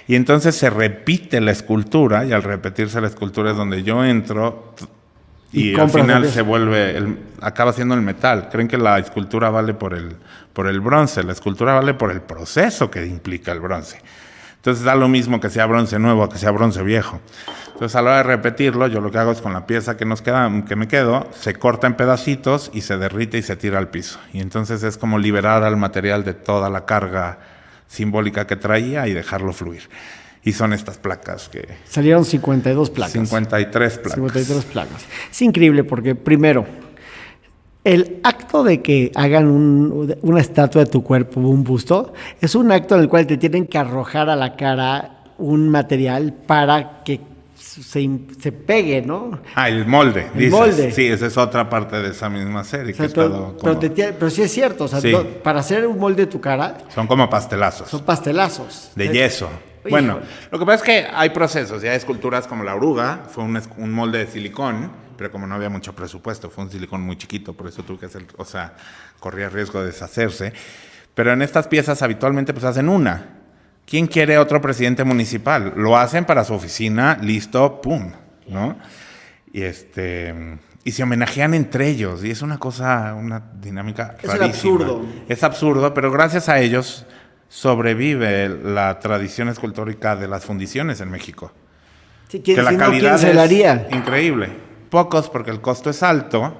Y entonces se repite la escultura, y al repetirse la escultura es donde yo entro y al final se vuelve, acaba siendo el metal. Creen que la escultura vale por el bronce, la escultura vale por el proceso que implica el bronce. Entonces da lo mismo que sea bronce nuevo que sea bronce viejo. Entonces a la hora de repetirlo, yo lo que hago es con la pieza que me quedo, se corta en pedacitos y se derrite y se tira al piso. Y entonces es como liberar al material de toda la carga simbólica que traía y dejarlo fluir. Y son estas placas que... Salieron 52 placas. 53 placas. 53 placas. Es increíble porque, primero, el acto de que hagan una estatua de tu cuerpo, un busto, es un acto en el cual te tienen que arrojar a la cara un material para que se pegue, ¿no? El molde, el dices. molde. Sí, esa es otra parte de esa misma serie. O sea, Que pero sí es cierto, o sea, Sí. para hacer un molde de tu cara, son como pastelazos. son pastelazos. De yeso. Bueno, lo que pasa es que hay procesos, ya hay esculturas como la oruga, fue un molde de silicón, pero como no había mucho presupuesto, fue un silicón muy chiquito, por eso tuve que hacer, o sea, corría riesgo de deshacerse. Pero en estas piezas habitualmente pues hacen una. ¿Quién quiere otro presidente municipal? Lo hacen para su oficina, listo, pum, ¿no? Y se homenajean entre ellos, y es una cosa, una dinámica rarísima. Es absurdo. Es absurdo, pero gracias a ellos sobrevive la tradición escultórica de las fundiciones en México. Sí, Que la calidad se la haría. es increíble. Pocos, porque el costo es alto,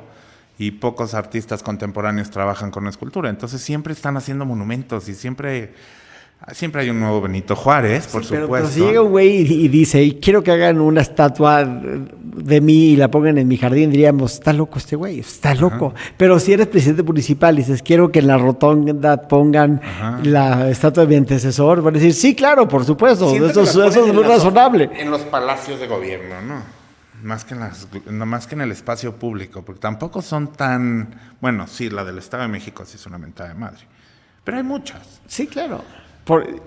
y pocos artistas contemporáneos trabajan con escultura. Entonces siempre están haciendo monumentos y siempre hay un nuevo Benito Juárez, por supuesto. Pero si llega un güey y dice, quiero que hagan una estatua de mí y la pongan en mi jardín, diríamos, está loco este güey, está loco. Pero si eres presidente municipal y dices, quiero que en la rotonda pongan la estatua de mi antecesor, van a decir, sí, claro, por supuesto, eso es muy razonable. En los palacios de gobierno, ¿no? Más que en el espacio público, porque tampoco son tan... Bueno, sí, la del Estado de México sí es una mentada de madre, pero hay muchas. Sí, claro.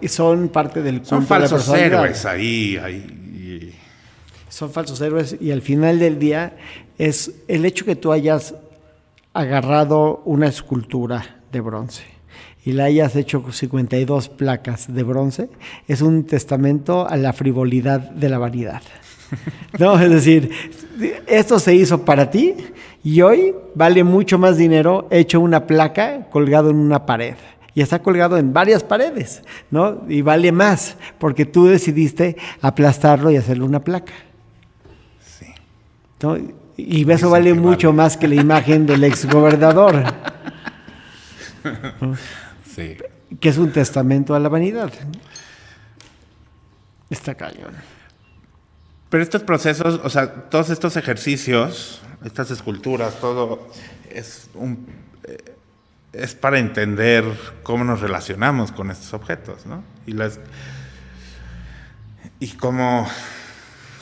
Y son parte del culto. Son falsos de la héroes ahí. Son falsos héroes y al final del día es el hecho que tú hayas agarrado una escultura de bronce y la hayas hecho 52 placas de bronce, es un testamento a la frivolidad de la vanidad. No, es decir, esto se hizo para ti y hoy vale mucho más dinero hecho una placa colgado en una pared. Y está colgado en varias paredes, ¿no? Y vale más, porque tú decidiste aplastarlo y hacerle una placa. Sí. ¿No? Y eso vale mucho más que la imagen del exgobernador. Sí. Que es un testamento a la vanidad. Está cañón. Pero estos procesos, o sea, todos estos ejercicios, estas esculturas, todo es para entender cómo nos relacionamos con estos objetos, ¿no? Y cómo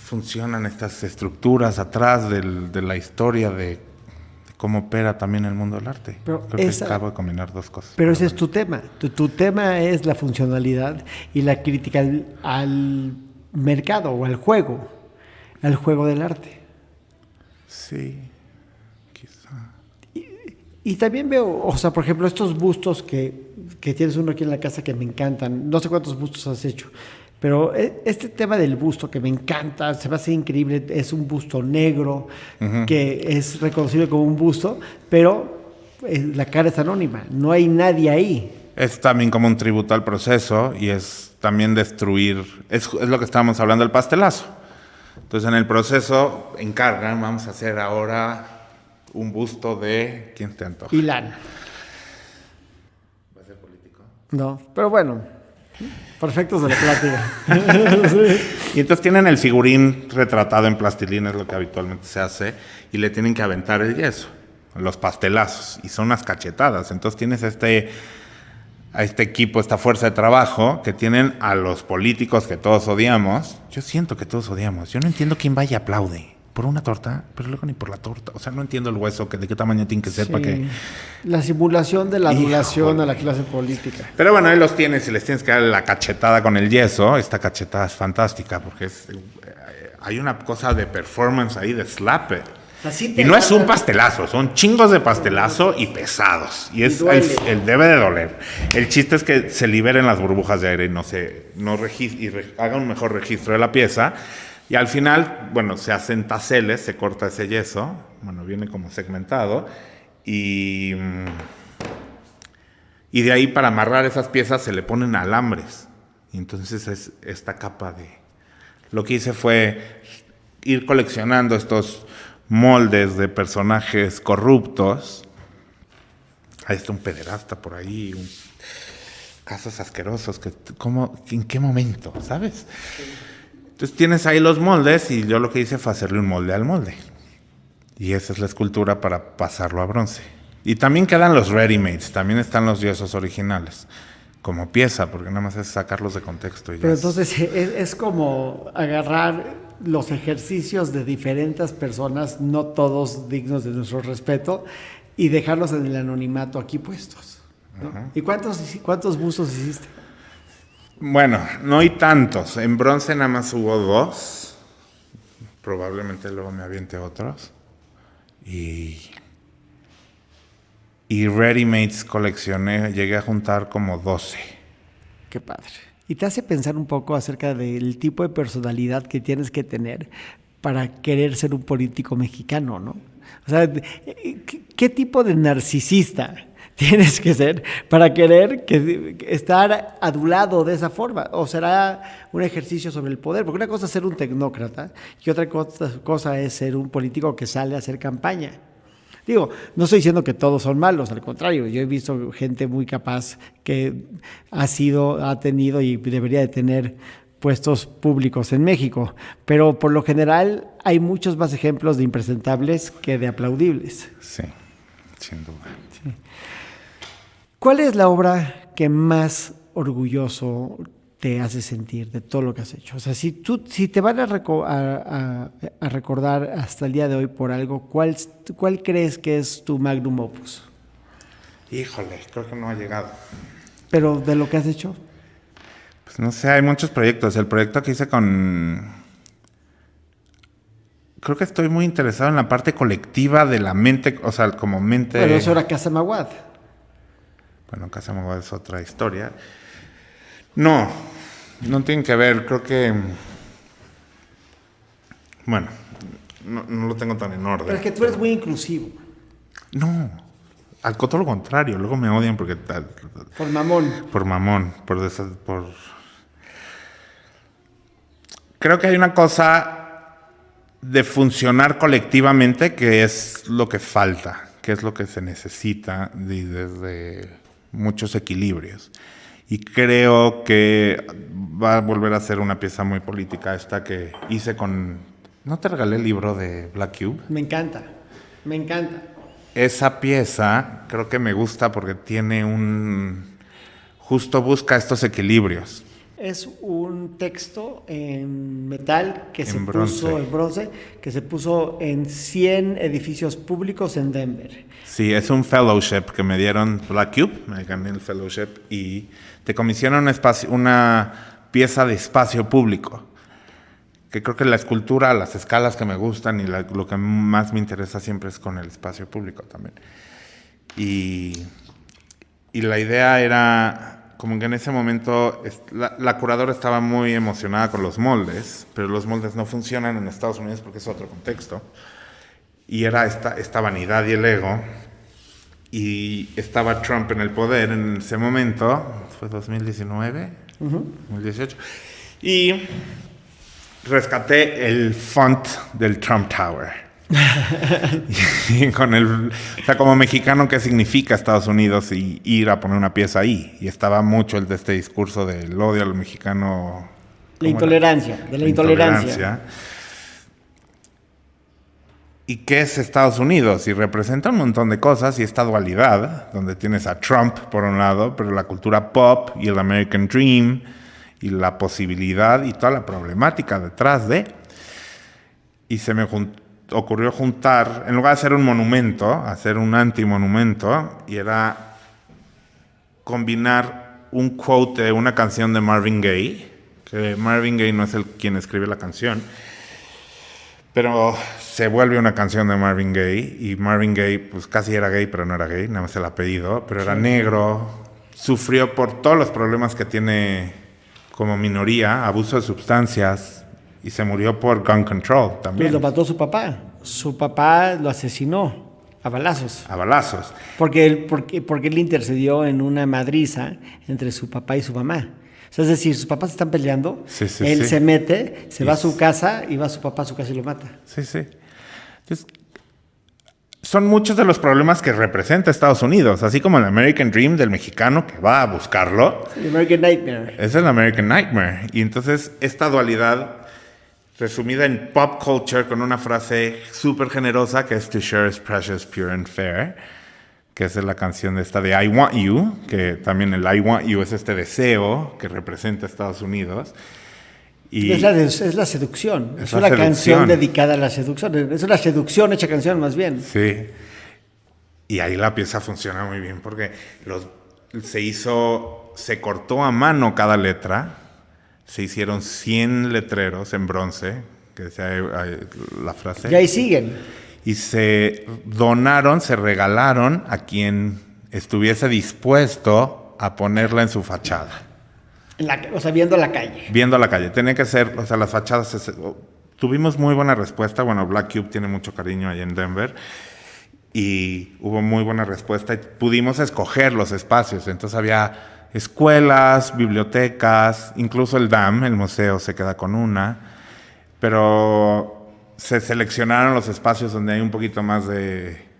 funcionan estas estructuras atrás de la historia de cómo opera también el mundo del arte. Pero creo que acabo de combinar dos cosas. Pero ese es tu tema. Tu tema es la funcionalidad y la crítica al mercado o al juego del arte. Sí. Y también veo, o sea, por ejemplo, estos bustos que tienes uno aquí en la casa que me encantan. No sé cuántos bustos has hecho, pero este tema del busto que me encanta, se me hace increíble, es un busto negro, que es reconocido como un busto, pero la cara es anónima, no hay nadie ahí. Es también como un tributo al proceso y es también destruir, es lo que estábamos hablando del pastelazo. Entonces en el proceso encargan, vamos a hacer ahora un busto de... ¿Quién te antoja? Ilan. ¿Va a ser político? No, pero bueno, perfectos de la plática. Sí. Y entonces tienen el figurín retratado en plastilina, es lo que habitualmente se hace, y le tienen que aventar el yeso, los pastelazos, y son unas cachetadas. Entonces tienes a este equipo, esta fuerza de trabajo, que tienen a los políticos que todos odiamos. Yo siento que todos odiamos. Yo no entiendo quién va y aplaude por una torta, pero luego ni por la torta. O sea, no entiendo el hueso, de qué tamaño tiene que ser para que... La simulación de la adulación a la clase política. Pero bueno, ahí los tienes y les tienes que dar la cachetada con el yeso. Esta cachetada es fantástica porque hay una cosa de performance ahí, de slap. Y no es un pastelazo, son chingos de pastelazo y pesados. Y es el debe de doler. El chiste es que se liberen las burbujas de aire y haga un mejor registro de la pieza. Y al final, bueno, se hacen taseles, se corta ese yeso, bueno, viene como segmentado, y de ahí para amarrar esas piezas se le ponen alambres. Y entonces es esta capa de... Lo que hice fue ir coleccionando estos moldes de personajes corruptos. Ahí está un pederasta por ahí, casos asquerosos. ¿En qué momento? ¿Sabes? Entonces tienes ahí los moldes y yo lo que hice fue hacerle un molde al molde. Y esa es la escultura para pasarlo a bronce. Y también quedan los ready-mades, también están los yesos originales, como pieza, porque nada más es sacarlos de contexto. Pero entonces es como agarrar los ejercicios de diferentes personas, no todos dignos de nuestro respeto, y dejarlos en el anonimato aquí puestos, ¿no? Uh-huh. ¿Y cuántos bustos hiciste? Bueno, no hay tantos. En bronce nada más hubo 2. Probablemente luego me aviente otros. Y ready-mades coleccioné, llegué a juntar como 12. Qué padre. Y te hace pensar un poco acerca del tipo de personalidad que tienes que tener para querer ser un político mexicano, ¿no? O sea, ¿qué tipo de narcisista tienes que ser para querer estar adulado de esa forma? ¿O será un ejercicio sobre el poder? Porque una cosa es ser un tecnócrata y otra cosa es ser un político que sale a hacer campaña. Digo, no estoy diciendo que todos son malos, al contrario, yo he visto gente muy capaz que ha tenido y debería de tener puestos públicos en México, pero por lo general hay muchos más ejemplos de impresentables que de aplaudibles. Sí, sin duda. Sí. ¿Cuál es la obra que más orgulloso te hace sentir de todo lo que has hecho? O sea, si te van a recordar hasta el día de hoy por algo, ¿cuál crees que es tu magnum opus? Híjole, creo que no ha llegado. ¿Pero de lo que has hecho? Pues no sé, hay muchos proyectos. El proyecto que hice creo que estoy muy interesado en la parte colectiva de la mente, o sea, como mente... Pero eso era Casa Maguad. Bueno, Casa Maguad es otra historia. No tienen que ver, creo que... Bueno, no lo tengo tan en orden. Pero es que tú eres muy inclusivo. No, todo lo contrario, luego me odian porque... Por mamón. Por mamón, Creo que hay una cosa de funcionar colectivamente que es lo que falta, que es lo que se necesita desde muchos equilibrios. Y creo que va a volver a ser una pieza muy política esta que hice con... ¿No te regalé el libro de Black Cube? Me encanta. Esa pieza creo que me gusta porque tiene justo busca estos equilibrios. Es un texto en metal que en bronce, que se puso en 100 edificios públicos en Denver. Sí, es un fellowship que me dieron Black Cube, me gané el fellowship y te comisionan una pieza de espacio público, que creo que la escultura, las escalas que me gustan y lo que más me interesa siempre es con el espacio público también. Y la idea era... Como que en ese momento la curadora estaba muy emocionada con los moldes, pero los moldes no funcionan en Estados Unidos porque es otro contexto. Y era esta vanidad y el ego. Y estaba Trump en el poder en ese momento, fue 2019, 2018. Y rescaté el font del Trump Tower. Y o sea, como mexicano, ¿qué significa Estados Unidos y ir a poner una pieza ahí? Y estaba mucho el de este discurso del odio al mexicano. La intolerancia. ¿Y qué es Estados Unidos? Y representa un montón de cosas y esta dualidad, donde tienes a Trump por un lado, pero la cultura pop y el American Dream y la posibilidad y toda la problemática detrás de. Y se me ocurrió juntar, en lugar de hacer un monumento, hacer un antimonumento, y era combinar un quote de una canción de Marvin Gaye, que Marvin Gaye no es quien escribe la canción, pero se vuelve una canción de Marvin Gaye, y Marvin Gaye pues casi era gay, pero no era gay, nada más el apellido, pero era negro, sufrió por todos los problemas que tiene como minoría, abuso de sustancias, y se murió por gun control también. Pues lo mató su papá. Su papá lo asesinó a balazos. A balazos. Porque él intercedió en una madriza entre su papá y su mamá. O sea, es decir, sus papás están peleando, Sí, él sí. se mete, se va a su casa y va su papá a su casa y lo mata. Sí, sí. Entonces, son muchos de los problemas que representa Estados Unidos, así como el American Dream del mexicano que va a buscarlo. The American Nightmare. Es el American Nightmare. Y entonces esta dualidad resumida en pop culture con una frase súper generosa que es "To share is precious, pure and fair", que es la canción de esta de I Want You, que también el I Want You es este deseo que representa a Estados Unidos. Y Es la seducción. Es Es la una seducción. canción dedicada a la seducción. Es una seducción hecha canción, más bien. sí. Y ahí la pieza funciona muy bien porque se cortó a mano cada letra, se hicieron 100 letreros en bronce, que decía la frase. Y ahí siguen. Y se donaron, se regalaron a quien estuviese dispuesto a ponerla en su fachada. O sea, viendo la calle. Viendo la calle. Tiene que ser, o sea, las fachadas. Tuvimos muy buena respuesta. Bueno, Black Cube tiene mucho cariño ahí en Denver. Y hubo muy buena respuesta. Y pudimos escoger los espacios. Entonces había escuelas, bibliotecas, incluso el DAM, el museo, se queda con una. Pero se seleccionaron los espacios donde hay un poquito más de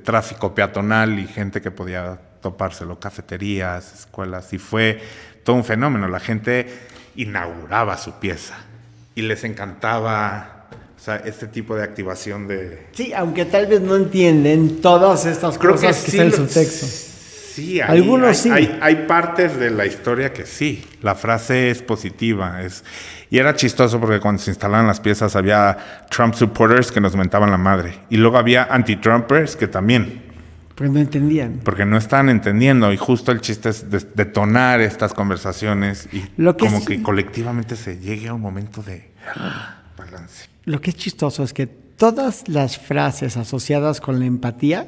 tráfico peatonal y gente que podía topárselo, cafeterías, escuelas, y fue todo un fenómeno. La gente inauguraba su pieza y les encantaba, o sea, este tipo de activación de... Sí, aunque tal vez no entienden todas estas cosas que están en su texto. Sí, Algunos sí. Hay partes de la historia que sí. La frase es positiva. Y era chistoso porque cuando se instalaban las piezas había Trump supporters que nos mentaban la madre. Y luego había anti-Trumpers que también. Porque no entendían. Porque no estaban entendiendo. Y justo el chiste es detonar estas conversaciones y que colectivamente se llegue a un momento de balance. Lo que es chistoso es que todas las frases asociadas con la empatía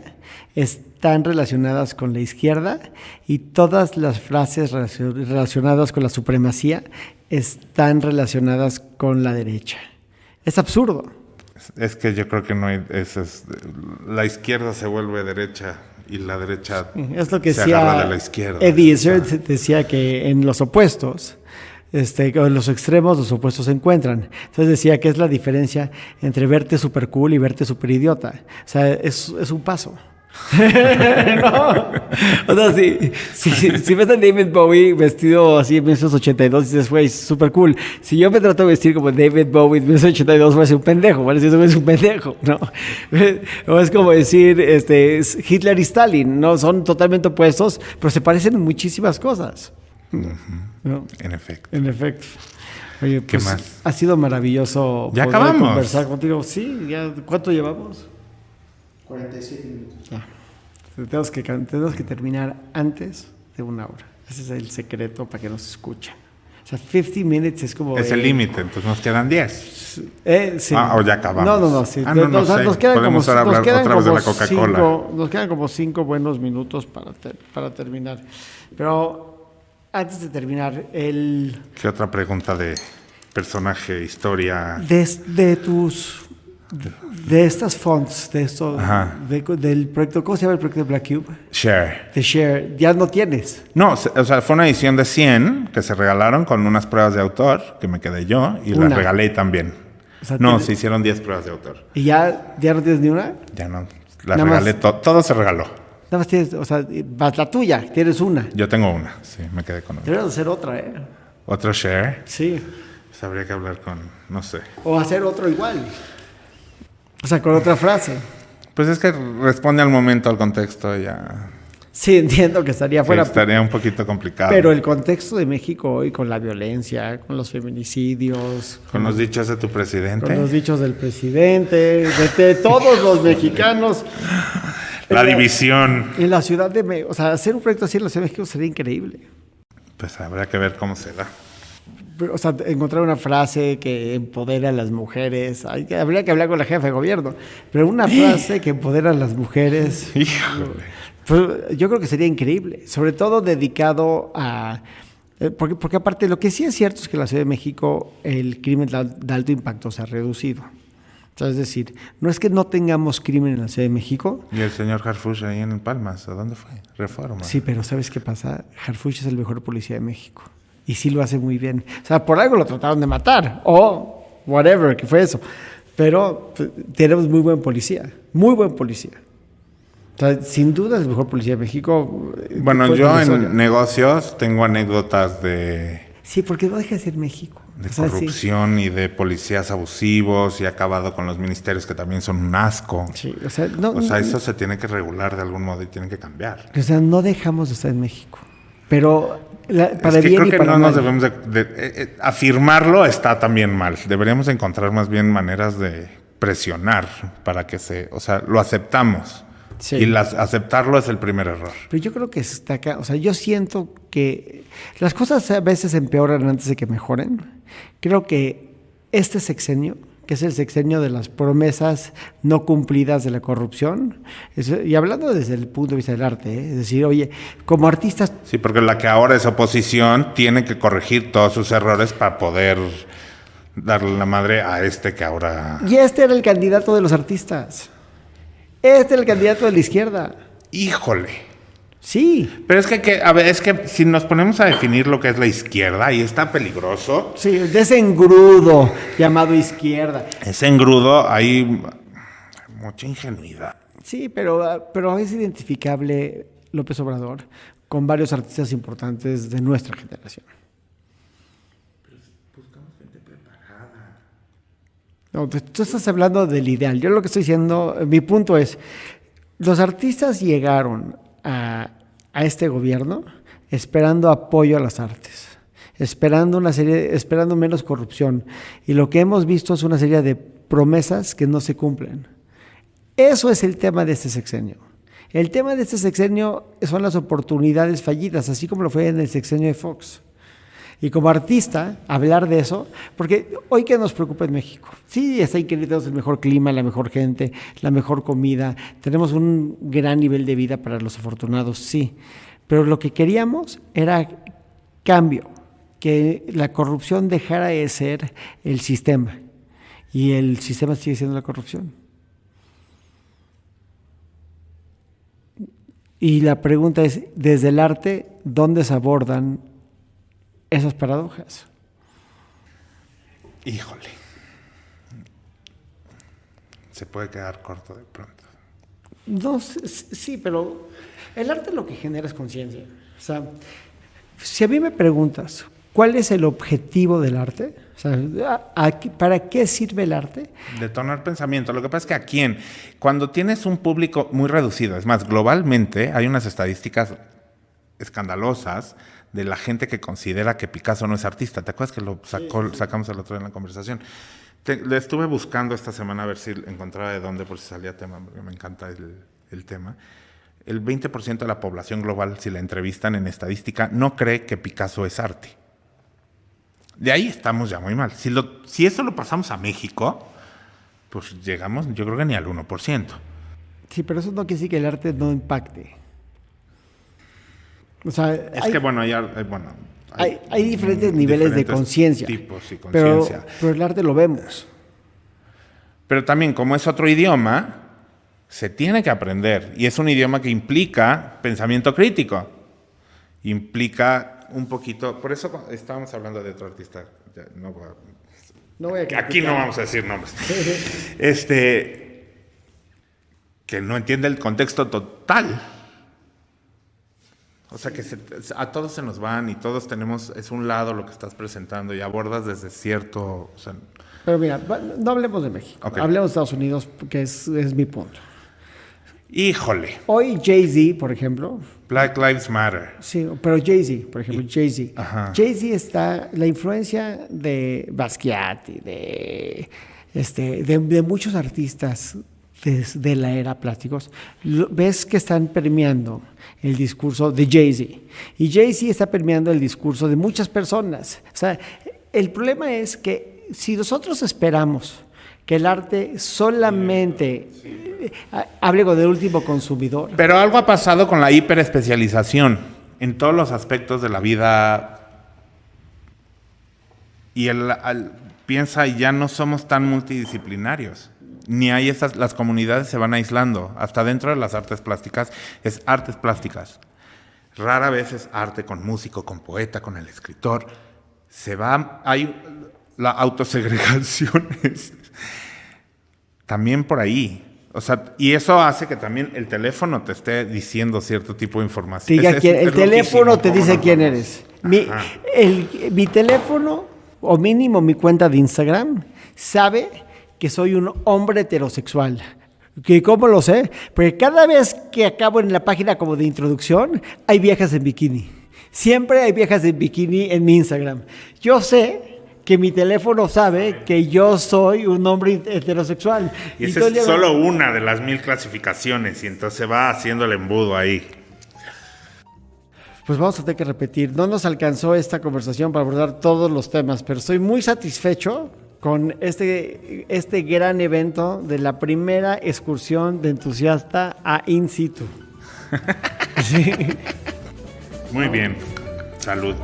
están relacionadas con la izquierda y todas las frases relacionadas con la supremacía están relacionadas con la derecha. Es absurdo. Es que yo creo que no hay... la izquierda se vuelve derecha y la derecha Es lo que se decía agarra de la izquierda. Eddie Izzard, decía que en los opuestos... en los extremos los opuestos se encuentran. Entonces decía que es la diferencia entre verte super cool y verte super idiota. O sea, es un paso. No. O sea, si ves a David Bowie vestido así en 1982 dices, güey, super cool. Si yo me trato de vestir como David Bowie en 1982 voy a ser un pendejo, voy a decir, es un pendejo, ¿no? O es como decir Hitler y Stalin, ¿no? Son totalmente opuestos, pero se parecen en muchísimas cosas. ¿No? En efecto. En efecto. Oye, ¿Qué pues, más? ha sido maravilloso Ya poder acabamos. conversar contigo. Sí, ya, ¿cuánto llevamos? 47 minutos. Ya. Tenemos que terminar antes de una hora. Ese es el secreto para que nos escuchen. O sea, 50 minutes es como... Es el límite, entonces nos quedan 10. Sí. O ya acabamos. No, sí. No sé. Nos quedan Podemos como, hablar nos quedan otra vez de como la Coca-Cola. nos quedan como 5 buenos minutos para terminar. Pero antes de terminar, ¿Qué otra pregunta de personaje, historia? de estas fonts, de esto, Ajá. del proyecto, ¿cómo se llama el proyecto de Black Cube? Share. De Share, ya no tienes. No, o sea, fue una edición de 100 que se regalaron con unas pruebas de autor que me quedé yo y Una. las regalé también. O sea, No, se hicieron 10 pruebas de autor. ¿Y ya no tienes ni una? Ya no, las Nada regalé, más. todo se regaló. Nada más tienes, o sea, vas la tuya, tienes una. Yo tengo una, sí, me quedé con una. Deberías hacer otra, ¿eh? Otro share, Sí. pues habría que hablar con, no sé. O hacer otro igual. O sea, con otra frase. Pues es que responde al momento, al contexto, ya. Sí, entiendo que estaría Sí, fuera. estaría un poquito complicado. Pero el contexto de México hoy, con la violencia, con los feminicidios, Con los dichos de tu presidente. con los dichos del presidente, de todos los mexicanos. La división. En la Ciudad de México, o sea, hacer un proyecto así en la Ciudad de México sería increíble. Pues habrá que ver cómo se da. O sea, encontrar una frase que empodera a las mujeres. Habría que hablar con la jefa de gobierno. Pero una frase que empodera a las mujeres. Híjole. Pues, yo creo que sería increíble. Sobre todo dedicado a... Porque aparte, lo que sí es cierto es que en la Ciudad de México el crimen de alto impacto se ha reducido. O sea, es decir, no es que no tengamos crimen en la Ciudad de México. ¿Y el señor Harfush ahí en Palmas? ¿A dónde fue? Reforma. Sí, pero ¿sabes qué pasa? Harfuch es el mejor policía de México. Y sí lo hace muy bien. O sea, por algo lo trataron de matar. O whatever, que fue eso. Pero tenemos muy buen policía. Muy buen policía. O sea, sin duda es el mejor policía de México. Bueno, yo en negocios tengo anécdotas de... Sí, porque no deja de ser México. De o sea, corrupción y de policías abusivos y acabado con los ministerios que también son un asco. Sí, Eso se tiene que regular de algún modo y tiene que cambiar. O sea, no dejamos de estar en México. Pero para es que bien creo y que para no mal. nos debemos afirmarlo está también mal. Deberíamos encontrar más bien maneras de presionar para que lo aceptamos. Sí. Y aceptarlo es el primer error. Pero yo creo que está acá. O sea, yo siento que las cosas a veces empeoran antes de que mejoren. Creo que este sexenio, que es el sexenio de las promesas no cumplidas de la corrupción, y hablando desde el punto de vista del arte, es decir, oye, como artistas... Sí, porque la que ahora es oposición tiene que corregir todos sus errores para poder darle la madre a este que ahora... Y este era el candidato de los artistas. Este era el candidato de la izquierda. ¡Híjole! Sí. Pero es que si nos ponemos a definir lo que es la izquierda, ahí está peligroso. Sí, de ese engrudo llamado izquierda. Ese engrudo, hay mucha ingenuidad. Sí, pero es identificable López Obrador con varios artistas importantes de nuestra generación. Pero buscamos gente preparada. No, tú estás hablando del ideal. Yo lo que estoy diciendo, mi punto es, los artistas llegaron a este gobierno esperando apoyo a las artes, esperando menos corrupción. Y lo que hemos visto es una serie de promesas que no se cumplen. Eso es el tema de este sexenio. El tema de este sexenio son las oportunidades fallidas, así como lo fue en el sexenio de Fox. Y como artista, hablar de eso, porque hoy que nos preocupa en México, sí, está increíble, tenemos el mejor clima, la mejor gente, la mejor comida, tenemos un gran nivel de vida para los afortunados, sí, pero lo que queríamos era cambio, que la corrupción dejara de ser el sistema, y el sistema sigue siendo la corrupción. Y la pregunta es, desde el arte, ¿dónde se abordan esas paradojas? Híjole. Se puede quedar corto de pronto. No, sí, pero el arte lo que genera es conciencia. O sea, si a mí me preguntas, ¿cuál es el objetivo del arte? O sea, ¿para qué sirve el arte? Detonar pensamiento. Lo que pasa es que cuando tienes un público muy reducido, es más, globalmente hay unas estadísticas escandalosas de la gente que considera que Picasso no es artista. ¿Te acuerdas que lo sacamos el otro día en la conversación? Le estuve buscando esta semana a ver si encontraba de dónde, por si salía tema, porque me encanta el tema. El 20% de la población global, si la entrevistan en estadística, no cree que Picasso es arte. De ahí estamos ya muy mal. Si eso lo pasamos a México, pues llegamos, yo creo que ni al 1%. Sí, pero eso no quiere decir que el arte no impacte. O sea, hay diferentes niveles de conciencia. Tipos y conciencia. Pero el arte lo vemos. Pero también, como es otro idioma, se tiene que aprender. Y es un idioma que implica pensamiento crítico. Implica un poquito... Por eso estábamos hablando de otro artista. Aquí no vamos a decir nombres. Que no entiende el contexto total. O sea, que a todos se nos van y todos tenemos... Es un lado lo que estás presentando y abordas desde cierto... O sea, pero mira, no hablemos de México. Okay. Hablemos de Estados Unidos, que es mi punto. Híjole. Hoy Jay-Z, por ejemplo... Black Lives Matter. Sí, pero Jay-Z, por ejemplo, Jay-Z. Jay-Z está... La influencia de Basquiat y de muchos artistas de la era plásticos, ves que están permeando el discurso de Jay-Z. Y Jay-Z está permeando el discurso de muchas personas. O sea, el problema es que si nosotros esperamos que el arte solamente hable con el último consumidor. Pero algo ha pasado con la hiperespecialización en todos los aspectos de la vida. Y piensa, ya no somos tan multidisciplinarios. Ni hay las comunidades se van aislando. Hasta dentro de las artes plásticas es artes plásticas. Rara vez es arte con músico, con poeta, con el escritor. Hay la autosegregación es también por ahí. O sea, y eso hace que también el teléfono te esté diciendo cierto tipo de información. El teléfono te dice quién eres. Mi teléfono, o mínimo mi cuenta de Instagram, sabe que soy un hombre heterosexual. ¿Cómo lo sé? Porque cada vez que acabo en la página como de introducción, hay viejas en bikini. Siempre hay viejas en bikini en mi Instagram. Yo sé que mi teléfono sabe que yo soy un hombre heterosexual. Y esa es solo una de las 1000 clasificaciones, y entonces va haciendo el embudo ahí. Pues vamos a tener que repetir. No nos alcanzó esta conversación para abordar todos los temas, pero estoy muy satisfecho con este gran evento de la primera excursión de Entusiasta a In Situ. Sí. Muy bien. Salud.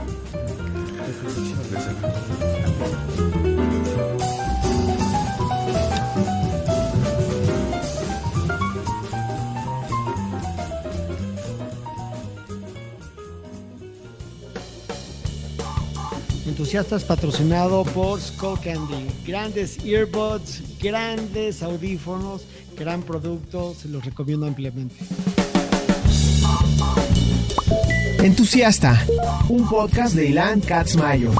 Entusiastas patrocinado por Skullcandy. Grandes earbuds, grandes audífonos, gran producto, se los recomiendo ampliamente. Entusiasta, un podcast de Ilan Katz Mayo.